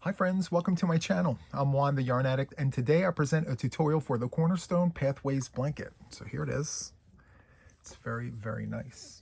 Hi friends, welcome to my channel. I'm Juan the Yarn Addict, and today I present a tutorial for the Cornerstone Pathways blanket. So here it is. It's very, very nice.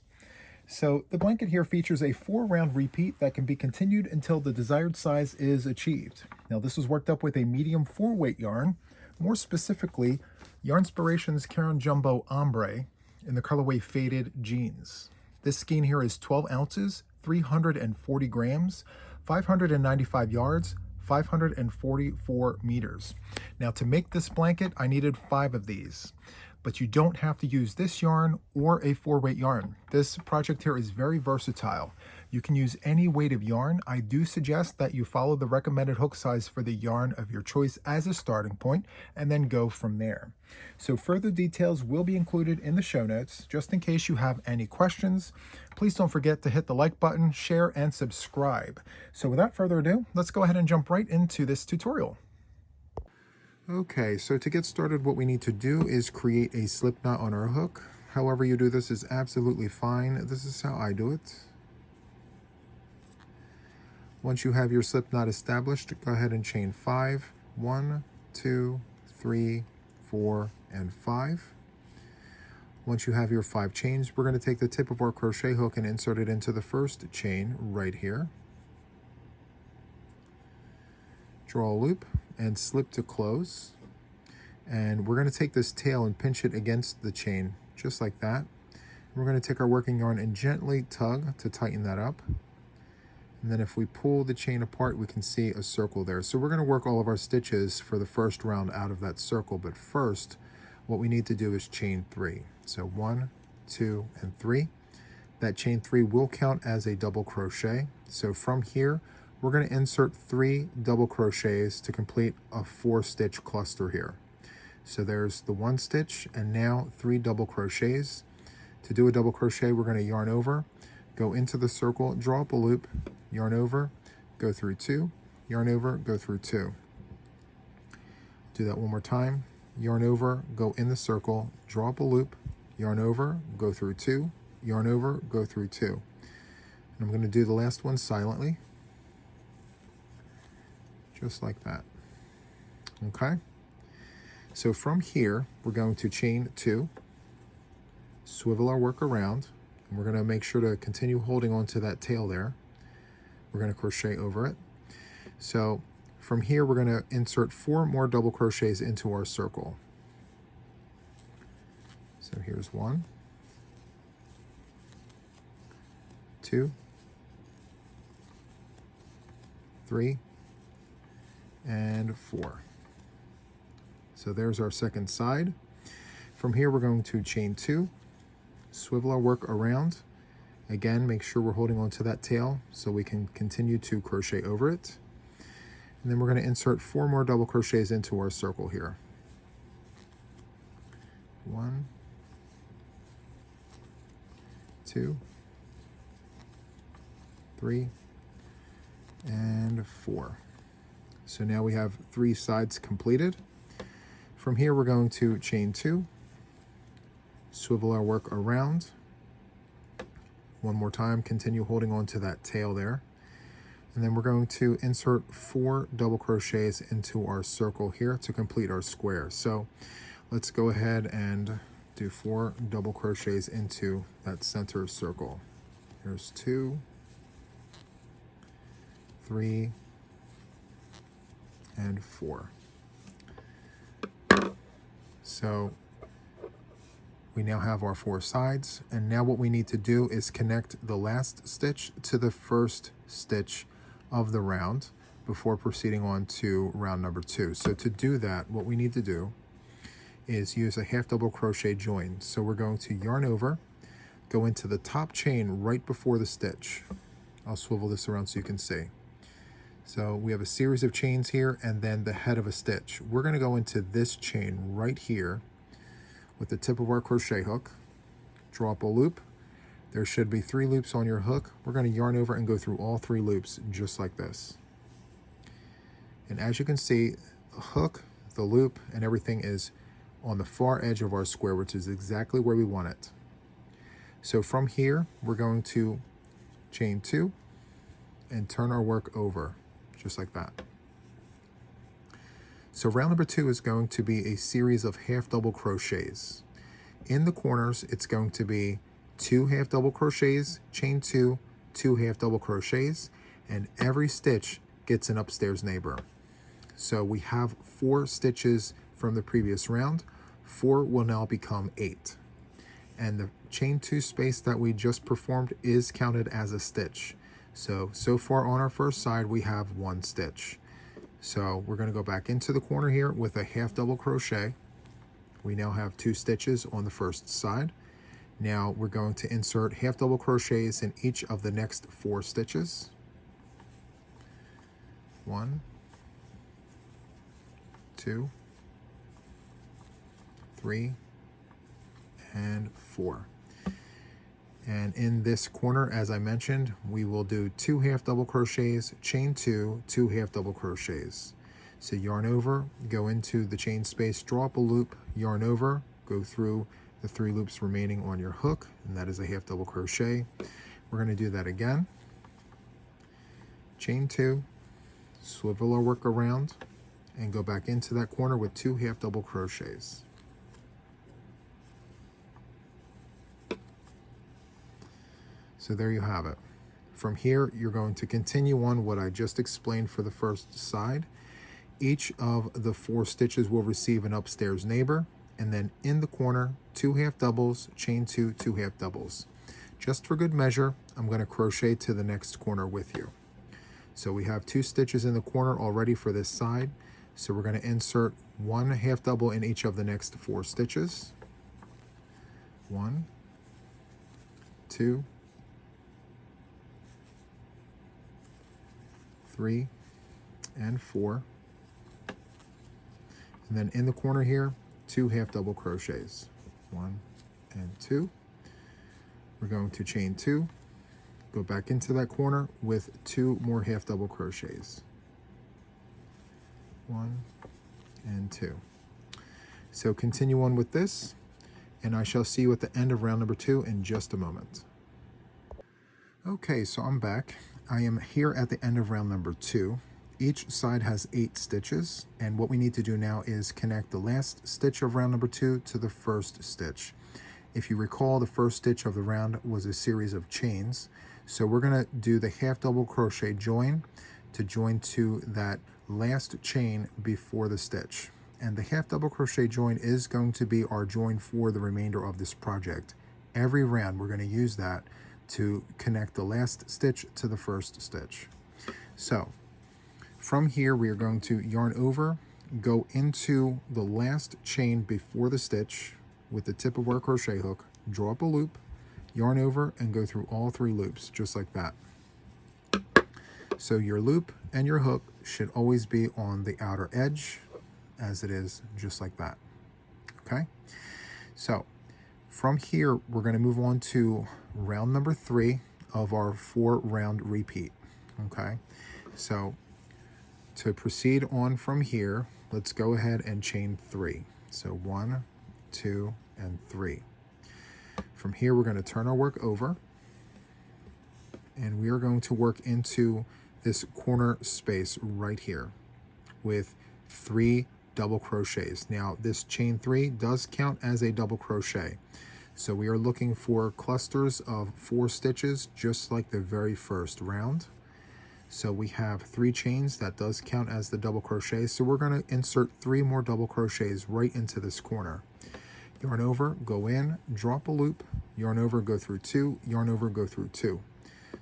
So the blanket here features a 4-round repeat that can be continued until the desired size is achieved. Now this was worked up with a medium 4-weight yarn, more specifically Yarnspiration's Caron Jumbo Ombre in the colorway Faded Jeans. This skein here is 12 ounces, 340 grams, 595 yards, 544 meters. Now to make this blanket, I needed 5 of these, but you don't have to use this yarn or a 4-weight yarn. This project here is very versatile. You can use any weight of yarn. I do suggest that you follow the recommended hook size for the yarn of your choice as a starting point and then go from there. So further details will be included in the show notes. Just in case you have any questions, please don't forget to hit the like button, share, and subscribe. So without further ado, let's go ahead and jump right into this tutorial. Okay, so to get started, what we need to do is create a slip knot on our hook. However you do this is absolutely fine. This is how I do it. Once you have your slip knot established, go ahead and chain 5. 1, 2, 3, 4, and 5. Once you have your 5 chains, we're going to take the tip of our crochet hook and insert it into the first chain right here. Draw a loop and slip to close. And we're going to take this tail and pinch it against the chain, just like that. We're going to take our working yarn and gently tug to tighten that up. And then if we pull the chain apart, we can see a circle there. So we're going to work all of our stitches for the first round out of that circle. But first, what we need to do is chain 3. So 1, 2, and 3. That chain 3 will count as a double crochet. So from here, we're going to insert 3 double crochets to complete a 4-stitch cluster here. So there's the 1 stitch and now 3 double crochets. To do a double crochet, we're going to yarn over, go into the circle, draw up a loop, yarn over, go through 2, yarn over, go through 2. Do that one more time. Yarn over, go in the circle, draw up a loop, yarn over, go through 2, yarn over, go through 2. And I'm going to do the last one silently, just like that. Okay? So from here, we're going to chain 2, swivel our work around, and we're going to make sure to continue holding on to that tail there. We're going to crochet over it. So from here, we're going to insert 4 more double crochets into our circle. So here's 1, 2, 3, and 4. So there's our second side. From here, we're going to chain 2, swivel our work around. Again, make sure we're holding on to that tail so we can continue to crochet over it. And then we're going to insert 4 more double crochets into our circle here. 1, 2, 3, and 4. So now we have 3 sides completed. From here, we're going to chain 2, swivel our work around. One more time, continue holding on to that tail there. And then we're going to insert 4 double crochets into our circle here to complete our square. So let's go ahead and do 4 double crochets into that center circle. Here's 2, 3, and 4. So we now have our 4 sides, and now what we need to do is connect the last stitch to the first stitch of the round before proceeding on to round number 2. So to do that, what we need to do is use a half double crochet join. So we're going to yarn over, go into the top chain right before the stitch. I'll swivel this around so you can see. So we have a series of chains here and then the head of a stitch. We're going to go into this chain right here with the tip of our crochet hook, draw up a loop. There should be 3 loops on your hook. We're going to yarn over and go through all 3 loops just like this. And as you can see, the hook, the loop, and everything is on the far edge of our square, which is exactly where we want it. So from here, we're going to chain 2 and turn our work over, just like that. So round number 2 is going to be a series of half double crochets. In the corners, it's going to be 2 half double crochets, chain 2, 2 half double crochets, and every stitch gets an upstairs neighbor. So we have 4 stitches from the previous round. 4 will now become 8. And the chain 2 space that we just performed is counted as a stitch. So far on our first side, we have 1 stitch. So we're going to go back into the corner here with a half double crochet. We now have 2 stitches on the first side. Now we're going to insert half double crochets in each of the next 4 stitches. 1, 2, 3, and 4. And in this corner, as I mentioned, we will do 2 half double crochets, chain 2, 2 half double crochets. So yarn over, go into the chain space, draw up a loop, yarn over, go through the 3 loops remaining on your hook, and that is a half double crochet. We're going to do that again. Chain 2, swivel our work around, and go back into that corner with 2 half double crochets. So there you have it. From here, you're going to continue on what I just explained for the first side. Each of the 4 stitches will receive an upstairs neighbor, and then in the corner, 2 half doubles, chain 2, 2 half doubles. Just for good measure, I'm going to crochet to the next corner with you. So we have 2 stitches in the corner already for this side. So we're going to insert 1 half double in each of the next 4 stitches. 1, 2, 3, and 4. And then in the corner here, 2 half double crochets. 1 and 2. We're going to chain 2, go back into that corner with 2 more half double crochets. 1 and 2. So continue on with this, and I shall see you at the end of round number 2 in just a moment. Okay, so I'm back. I am here at the end of round number 2. Each side has 8 stitches, and what we need to do now is connect the last stitch of round number 2 to the first stitch. If you recall, the first stitch of the round was a series of chains, so we're going to do the half double crochet join to join to that last chain before the stitch. And the half double crochet join is going to be our join for the remainder of this project. Every round we're going to use that to connect the last stitch to the first stitch. So from here we are going to yarn over, go into the last chain before the stitch with the tip of our crochet hook, draw up a loop, yarn over, and go through all 3 loops just like that. So your loop and your hook should always be on the outer edge, as it is just like that. Okay, so from here we're going to move on to round number 3 of our 4 round repeat. Okay, so to proceed on from here, let's go ahead and chain 3. So 1, 2, and 3. From here we're going to turn our work over, and we are going to work into this corner space right here with 3 double crochets. Now this chain 3 does count as a double crochet, so we are looking for clusters of 4 stitches just like the very first round. So we have 3 chains, that does count as the double crochet, so we're going to insert 3 more double crochets right into this corner. Yarn over, go in, drop a loop, yarn over, go through 2, yarn over, go through 2.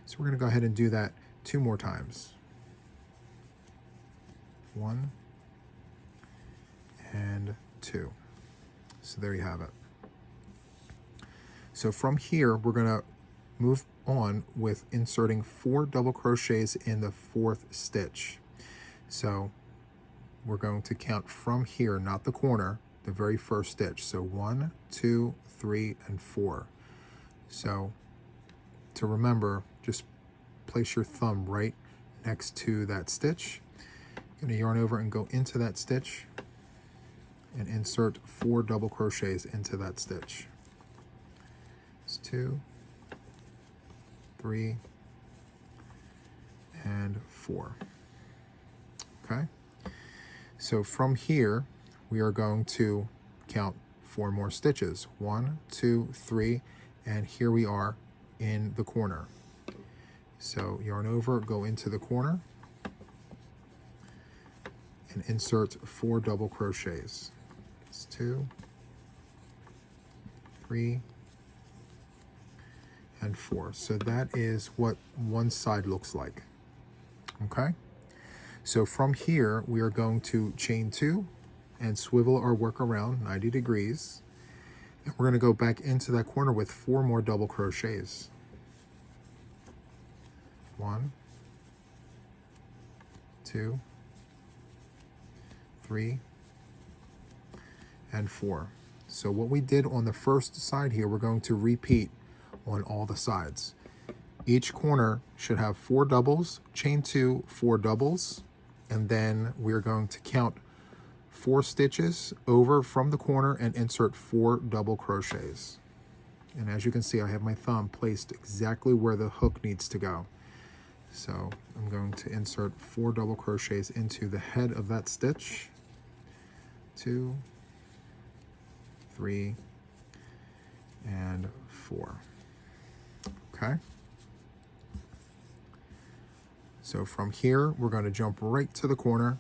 So we're going to go ahead and do that 2 more times. 1 and 2. So there you have it. So from here we're going to move on with inserting 4 double crochets in the 4th stitch. So we're going to count from here, not the corner, the very first stitch. So 1, 2, 3, and 4. So to remember, just place your thumb right next to that stitch. You're going to yarn over and go into that stitch and insert 4 double crochets into that stitch. It's 2, 3, and 4. Okay, So from here, we are going to count 4 more stitches. 1, 2, 3, and here we are in the corner. So yarn over, go into the corner, and insert 4 double crochets. It's 2, 3, and 4. So that is what one side looks like. Okay? So from here, we are going to chain 2 and swivel our work around 90 degrees. And we're going to go back into that corner with 4 more double crochets. 1, 2, 3, and 4. So what we did on the first side here, we're going to repeat on all the sides. Each corner should have 4 doubles, chain 2, 4 doubles, and then we're going to count 4 stitches over from the corner and insert 4 double crochets. And as you can see, I have my thumb placed exactly where the hook needs to go. So I'm going to insert 4 double crochets into the head of that stitch. 2, 3, and 4. Okay. So from here, we're going to jump right to the corner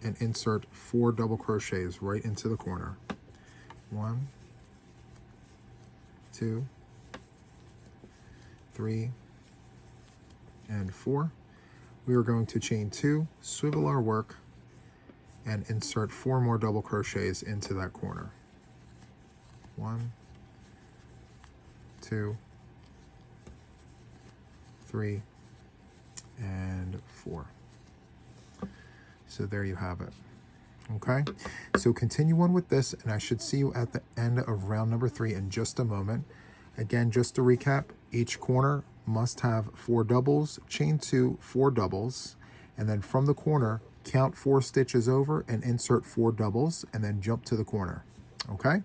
and insert 4 double crochets right into the corner. 1, 2, 3, and 4. We are going to chain 2, swivel our work, and insert 4 more double crochets into that corner. 1, 2, 3, and 4. So there you have it. Okay, so continue on with this, and I should see you at the end of round number 3 in just a moment. Again, just to recap, each corner must have 4 doubles, chain 2, 4 doubles, and then from the corner, count 4 stitches over and insert 4 doubles, and then jump to the corner. Okay,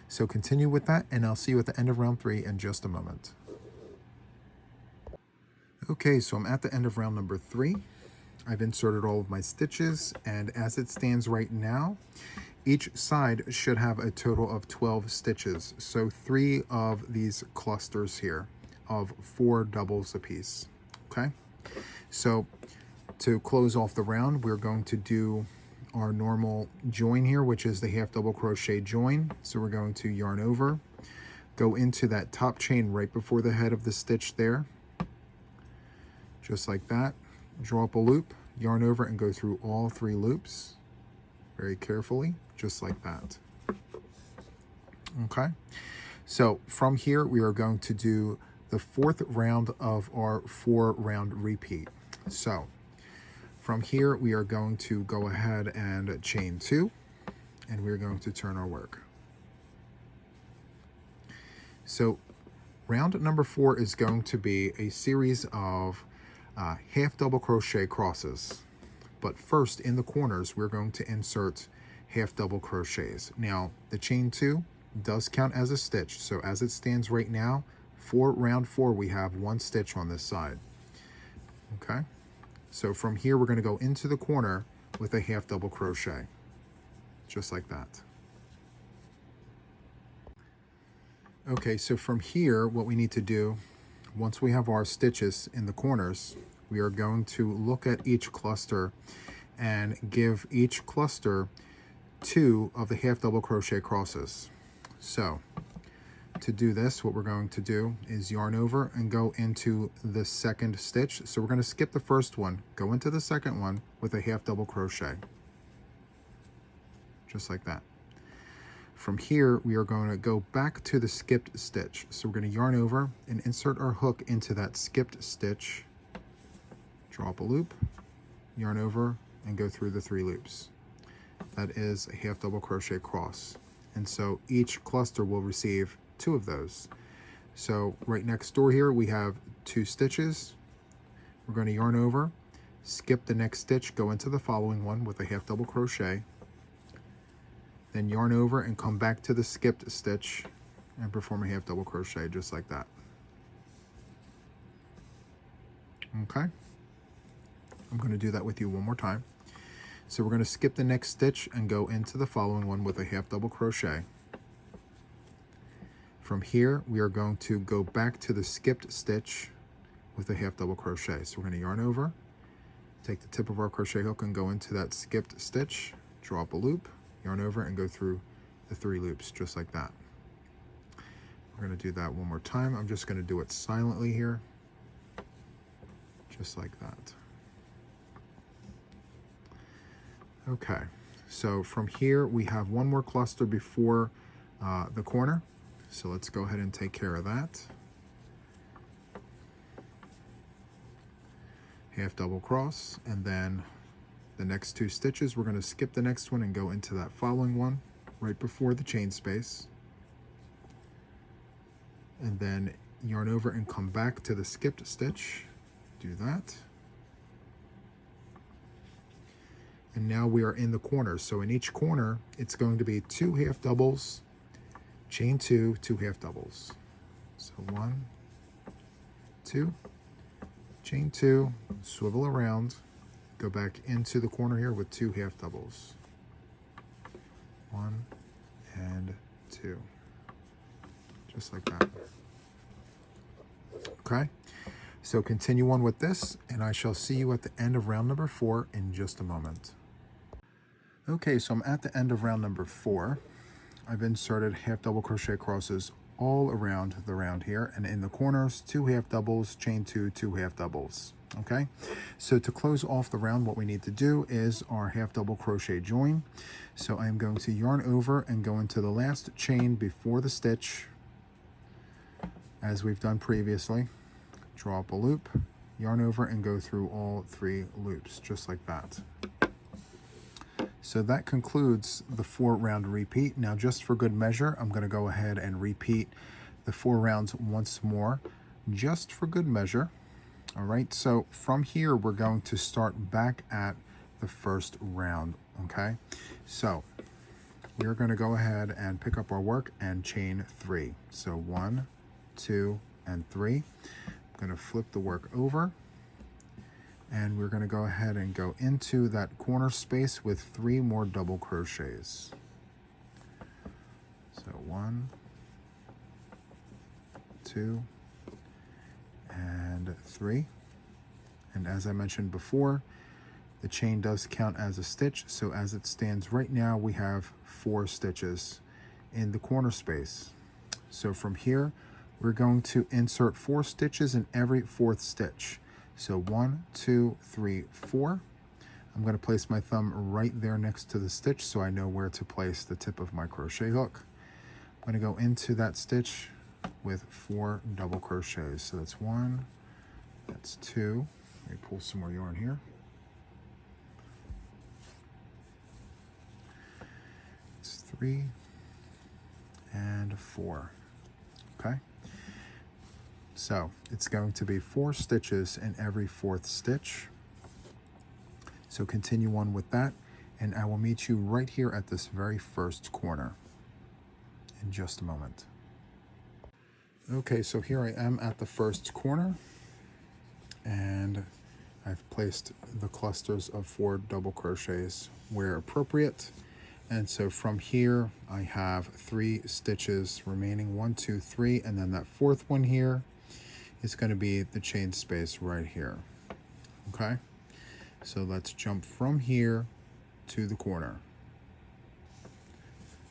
so continue with that, and I'll see you at the end of round 3 in just a moment. Okay, so I'm at the end of round number 3. I've inserted all of my stitches, and as it stands right now, each side should have a total of 12 stitches. So 3 of these clusters here of 4 doubles apiece. Okay, so to close off the round, we're going to do our normal join here, which is the half double crochet join. So we're going to yarn over, go into that top chain right before the head of the stitch there, just like that. Draw up a loop, yarn over, and go through all 3 loops very carefully, just like that. Okay, so from here we are going to do the 4th round of our 4-round repeat. So from here we are going to go ahead and chain 2, and we're going to turn our work. So round number 4 is going to be a series of half double crochet crosses, but first in the corners we're going to insert half double crochets. Now the chain 2 does count as a stitch, so as it stands right now, for round 4 we have 1 stitch on this side. Okay, so from here we're going to go into the corner with a half double crochet, just like that. Okay, so from here what we need to do, once we have our stitches in the corners, we are going to look at each cluster and give each cluster 2 of the half double crochet crosses. So to do this, what we're going to do is yarn over and go into the 2nd stitch. So we're going to skip the first one, go into the 2nd one with a half double crochet, just like that. From here, we are going to go back to the skipped stitch. So we're going to yarn over and insert our hook into that skipped stitch, draw up a loop, yarn over, and go through the 3 loops. That is a half double crochet cross. And so each cluster will receive 2 of those. So right next door here, we have 2 stitches. We're going to yarn over, skip the next stitch, go into the following one with a half double crochet, then yarn over and come back to the skipped stitch and perform a half double crochet, just like that. Okay, I'm going to do that with you one more time. So we're going to skip the next stitch and go into the following one with a half double crochet. From here, we are going to go back to the skipped stitch with a half double crochet. So we're going to yarn over, take the tip of our crochet hook and go into that skipped stitch, draw up a loop, yarn over, and go through the 3 loops just like that. We're going to do that one more time. I'm just going to do it silently here, just like that. Okay, so from here we have one more cluster before the corner. So let's go ahead and take care of that. Half double cross, and then the next 2 stitches, we're going to skip the next one and go into that following one right before the chain space. And then yarn over and come back to the skipped stitch. Do that. And now we are in the corner. So in each corner, it's going to be 2 half doubles, chain 2, 2 half doubles. So 1, 2, chain 2, swivel around, go back into the corner here with 2 half doubles. 1 and 2. Just like that. Okay, so continue on with this, and I shall see you at the end of round number 4 in just a moment. Okay, so I'm at the end of round number 4. I've inserted half double crochet crosses all around the round here, and in the corners, 2 half doubles, chain 2, 2 half doubles. Okay, so to close off the round, what we need to do is our half double crochet join. So I'm going to yarn over and go into the last chain before the stitch, as we've done previously. Draw up a loop, yarn over, and go through all 3 loops, just like that. So that concludes the 4 round repeat. Now, just for good measure, I'm going to go ahead and repeat the 4 rounds once more, just for good measure. All right, so from here, we're going to start back at the first round, okay? So we're going to go ahead and pick up our work and chain 3. So 1, 2, and 3. I'm going to flip the work over, and we're going to go ahead and go into that corner space with 3 more double crochets. So 1, 2, and 3. And as I mentioned before, the chain does count as a stitch, so as it stands right now, we have 4 stitches in the corner space. So from here, we're going to insert 4 stitches in every 4th stitch. So 1, 2, 3, 4. I'm going to place my thumb right there next to the stitch so I know where to place the tip of my crochet hook. I'm going to go into that stitch with 4 double crochets. So that's 1, that's 2. Let me pull some more yarn here. It's 3 and 4. Okay. So it's going to be 4 stitches in every 4th stitch. So continue on with that, and I will meet you right here at this very first corner in just a moment. Okay, so here I am at the first corner, and I've placed the clusters of 4 double crochets where appropriate. And so from here, I have 3 stitches remaining, 1, 2, 3, and then that 4th one here is going to be the chain space right here. Okay, so let's jump from here to the corner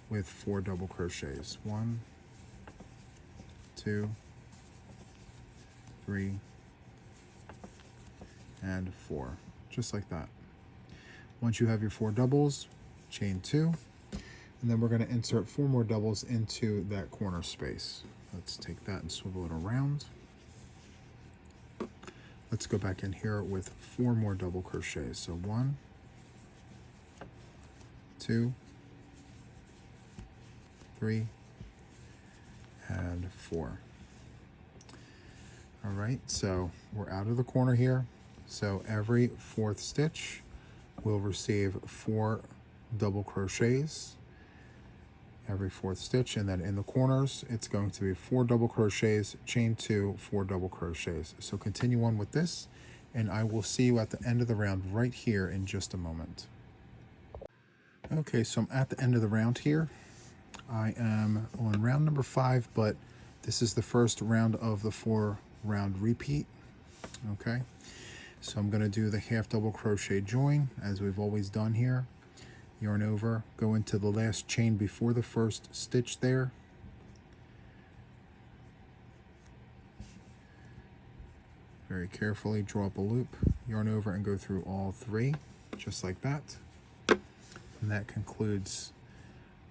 with 4 double crochets. 1, 2, 3, and 4, just like that. Once you have your 4 doubles, chain 2, and then we're going to insert 4 more doubles into that corner space. Let's take that and swivel it around. Let's go back in here with 4 more double crochets. So 1, 2, 3, and 4. All right, so we're out of the corner here. So every 4th stitch will receive 4 double crochets every 4th stitch, and then in the corners it's going to be 4 double crochets, chain 2, 4 double crochets. So continue on with this, and I will see you at the end of the round right here in just a moment. Okay, so I'm at the end of the round here. I am on round number 5, but this is the first round of the 4-round repeat. Okay, so I'm going to do the half double crochet join as we've always done here. Yarn over, go into the last chain before the first stitch there. Very carefully draw up a loop, yarn over and go through all 3, just like that. And that concludes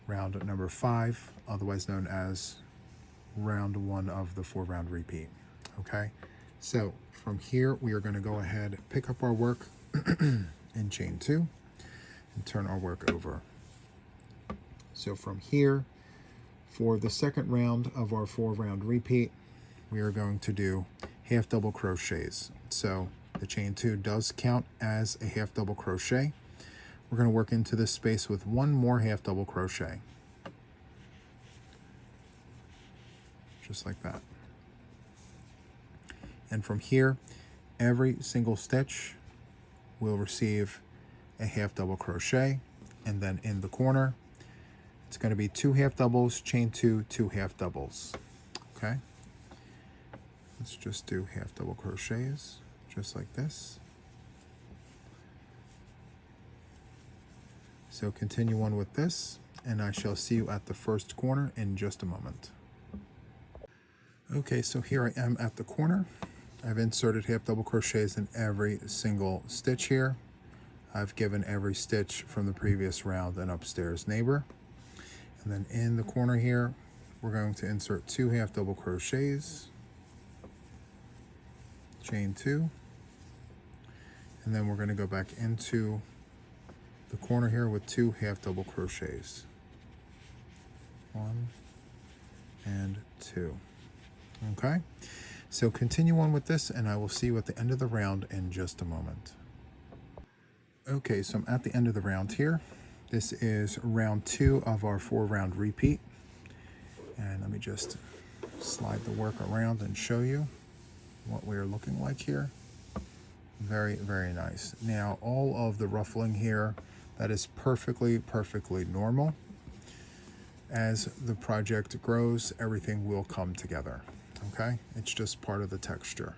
round number 5, otherwise known as round 1 of the 4-round repeat. Okay, so from here we are going to go ahead, pick up our work in chain 2 and turn our work over. So from here, for the second round of our 4-round repeat, we are going to do half double crochets. So the chain 2 does count as a half double crochet. We're going to work into this space with 1 more half double crochet. Just like that. And from here, every single stitch will receive a half double crochet, and then in the corner, it's going to be 2 half doubles, chain 2, 2 half doubles. Okay. Let's just do half double crochets, just like this. So continue on with this, and I shall see you at the first corner in just a moment. Okay, so here I am at the corner. I've inserted half double crochets in every single stitch here. I've given every stitch from the previous round an upstairs neighbor. And then in the corner here, we're going to insert 2 half double crochets, chain 2, and then we're going to go back into the corner here with 2 half double crochets, 1 and 2. Okay, so continue on with this, and I will see you at the end of the round in just a moment. Okay, so I'm at the end of the round here. This is round 2 of our 4-round repeat. And let me just slide the work around and show you what we're looking like here. Very, very nice. Now, all of the ruffling here, that is perfectly normal. As the project grows, everything will come together. Okay, it's just part of the texture.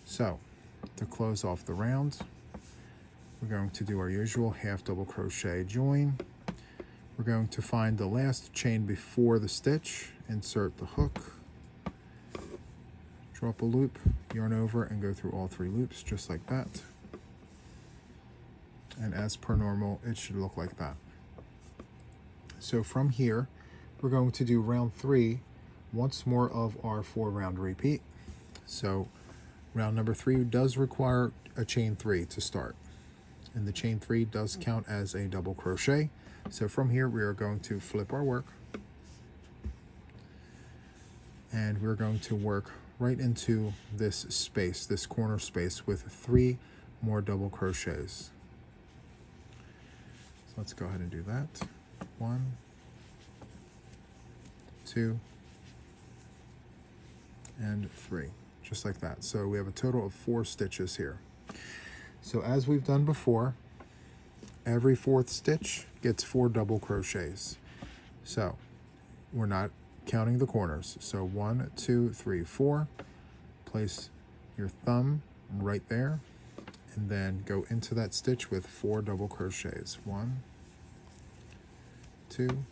So, to close off the round, we're going to do our usual half double crochet join. We're going to find the last chain before the stitch, insert the hook, draw up a loop, yarn over, and go through all 3 loops just like that. And as per normal, it should look like that. So from here, we're going to do round 3 once more of our 4-round repeat. So round number 3 does require a chain 3 to start. And the chain 3 does count as a double crochet. So from here, we are going to flip our work. And we're going to work right into this space, this corner space, with 3 more double crochets. So let's go ahead and do that. 1, 2, and 3, just like that. So we have a total of 4 stitches here. So as we've done before, every 4th stitch gets 4 double crochets. So we're not counting the corners. So 1, 2, 3, 4. Place your thumb right there, and then go into that stitch with 4 double crochets. 1, 2,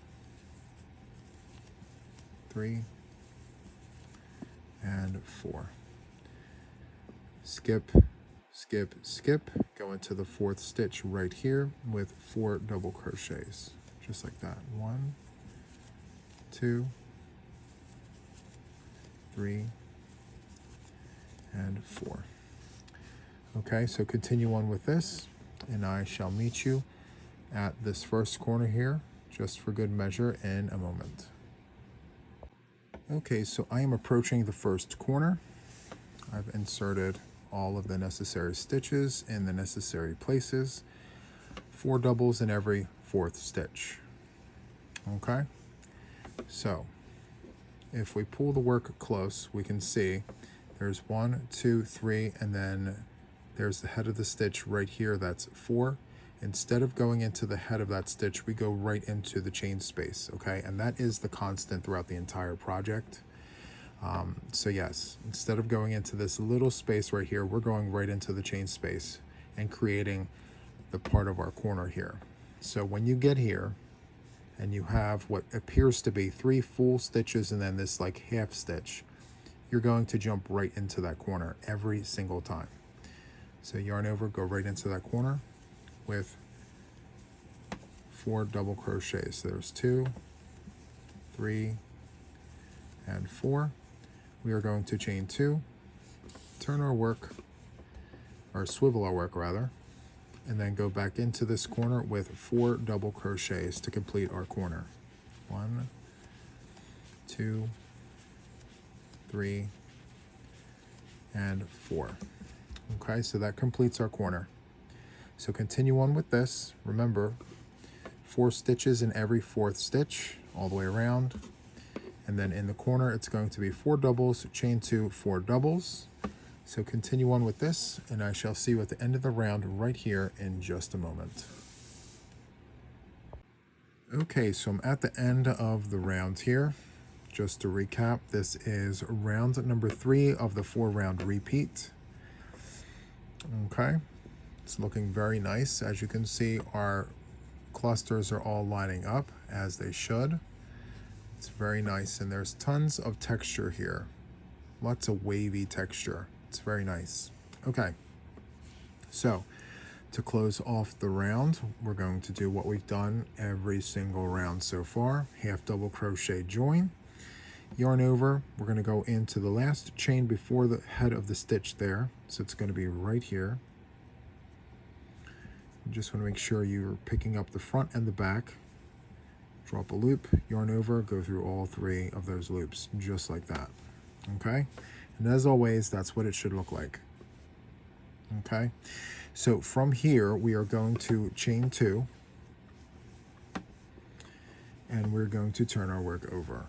3, and 4. Skip, skip, skip, go into the 4th stitch right here with 4 double crochets, just like that. 1, 2, 3, and 4. Okay, so continue on with this, and I shall meet you at this first corner here, just for good measure, in a moment. Okay, so I am approaching the first corner. I've inserted all of the necessary stitches in the necessary places, 4 doubles in every 4th stitch. Okay, so if we pull the work close, we can see there's 1, 2, 3, and then there's the head of the stitch right here, that's 4, instead of going into the head of that stitch, we go right into the chain space, okay? And that is the constant throughout the entire project. So yes, instead of going into this little space right here, we're going right into the chain space and creating the part of our corner here. So when you get here and you have what appears to be 3 full stitches and then this like half stitch, you're going to jump right into that corner every single time. So yarn over, go right into that corner with 4 double crochets. So there's 2, 3, and 4. We are going to chain 2, turn our work, or swivel our work rather, and then go back into this corner with 4 double crochets to complete our corner. 1, 2, 3, and 4. Okay, so that completes our corner. So continue on with this. Remember, 4 stitches in every 4th stitch all the way around. And then in the corner, it's going to be 4 doubles, chain 2, 4 doubles. So continue on with this, and I shall see you at the end of the round right here in just a moment. Okay, so I'm at the end of the round here. Just to recap, this is round number 3 of the 4-round repeat. Okay, it's looking very nice. As you can see, our clusters are all lining up as they should. It's very nice, and there's tons of texture here. Lots of wavy texture. It's very nice. Okay, so to close off the round, we're going to do what we've done every single round so far. Half double crochet join, yarn over. We're going to go into the last chain before the head of the stitch there. So it's going to be right here. You just want to make sure you're picking up the front and the back. Drop a loop, yarn over, go through all 3 of those loops, just like that. Okay? And as always, that's what it should look like. Okay? So from here, we are going to chain 2, and we're going to turn our work over.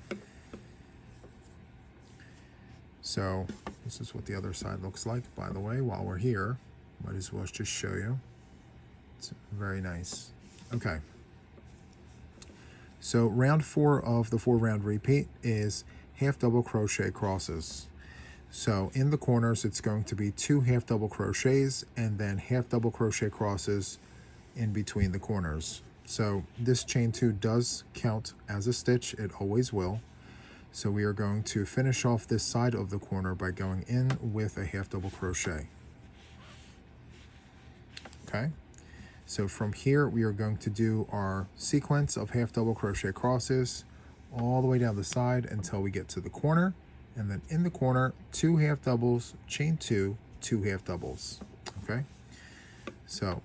So this is what the other side looks like, by the way. While we're here, might as well just show you. It's very nice. Okay. So round 4 of the 4-round repeat is half double crochet crosses. So in the corners, it's going to be 2 half double crochets and then half double crochet crosses in between the corners. So this chain 2 does count as a stitch. It always will. So we are going to finish off this side of the corner by going in with a half double crochet. Okay. So from here, we are going to do our sequence of half double crochet crosses all the way down the side until we get to the corner. And then in the corner, 2 half doubles, chain 2, 2 half doubles. Okay. So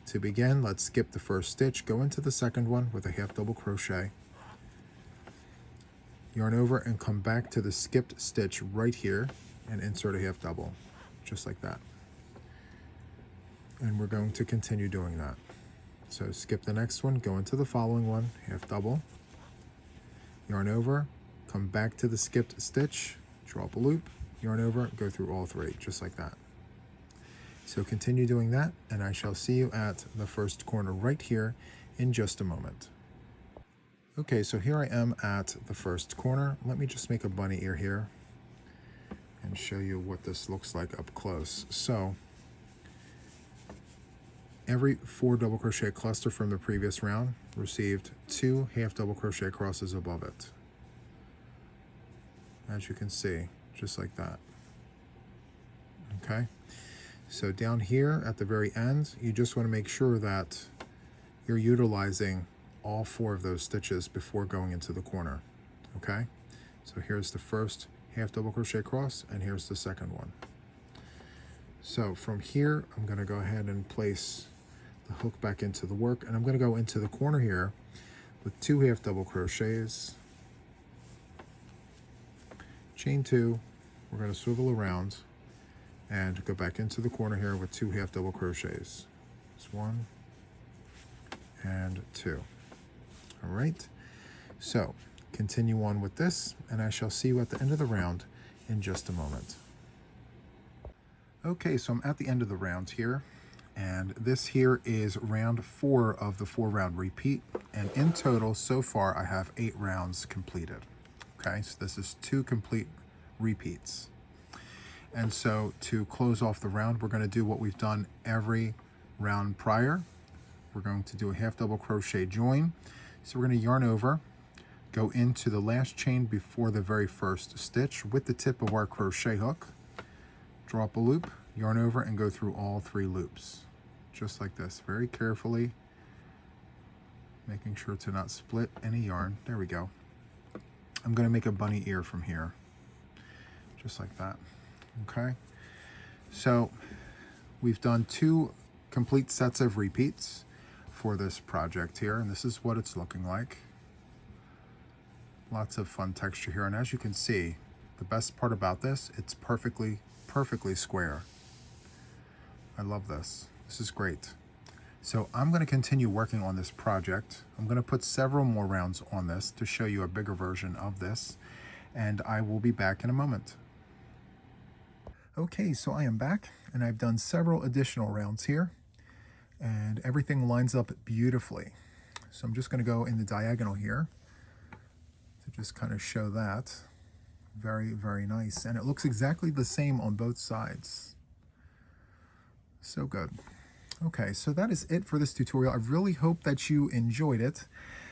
to begin, let's skip the first stitch, go into the second one with a half double crochet, yarn over and come back to the skipped stitch right here and insert a half double, just like that. And we're going to continue doing that. So skip the next one, go into the following one, half double, yarn over, come back to the skipped stitch, drop a loop, yarn over, go through all 3, just like that. So continue doing that, and I shall see you at the first corner right here in just a moment. Okay, so here I am at the first corner. Let me just make a bunny ear here and show you what this looks like up close. So every 4 double crochet cluster from the previous round received 2 half double crochet crosses above it. As you can see, just like that. Okay, so down here at the very end, you just want to make sure that you're utilizing all 4 of those stitches before going into the corner. Okay, so here's the first half double crochet cross, and here's the second one. So from here, I'm going to go ahead and place the hook back into the work, and I'm going to go into the corner here with 2 half double crochets, chain 2, we're going to swivel around and go back into the corner here with 2 half double crochets. It's 1 and 2. All right, so continue on with this, and I shall see you at the end of the round in just a moment. Okay, so I'm at the end of the round here. And this here is round 4 of the 4-round repeat. And in total, so far, I have 8 rounds completed. Okay, so this is 2 complete repeats. And so to close off the round, we're going to do what we've done every round prior. We're going to do a half double crochet join. So we're going to yarn over, go into the last chain before the very first stitch with the tip of our crochet hook, draw up a loop, yarn over, and go through all 3 loops. Just like this, very carefully, making sure to not split any yarn. There we go. I'm going to make a bunny ear from here, just like that. Okay, so we've done 2 complete sets of repeats for this project here, and this is what it's looking like. Lots of fun texture here, and as you can see, the best part about this, it's perfectly square. I love this. This is great. So I'm going to continue working on this project. I'm going to put several more rounds on this to show you a bigger version of this, and I will be back in a moment. Okay, so I am back, and I've done several additional rounds here, and everything lines up beautifully. So I'm just going to go in the diagonal here to just kind of show that. Very, very nice, and it looks exactly the same on both sides. So good. Okay, so that is it for this tutorial. I really hope that you enjoyed it.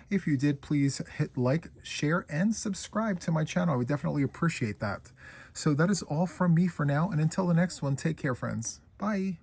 If you did, please hit like, share, and subscribe to my channel. I would definitely appreciate that. So that is all from me for now, and until the next one, take care, friends. Bye.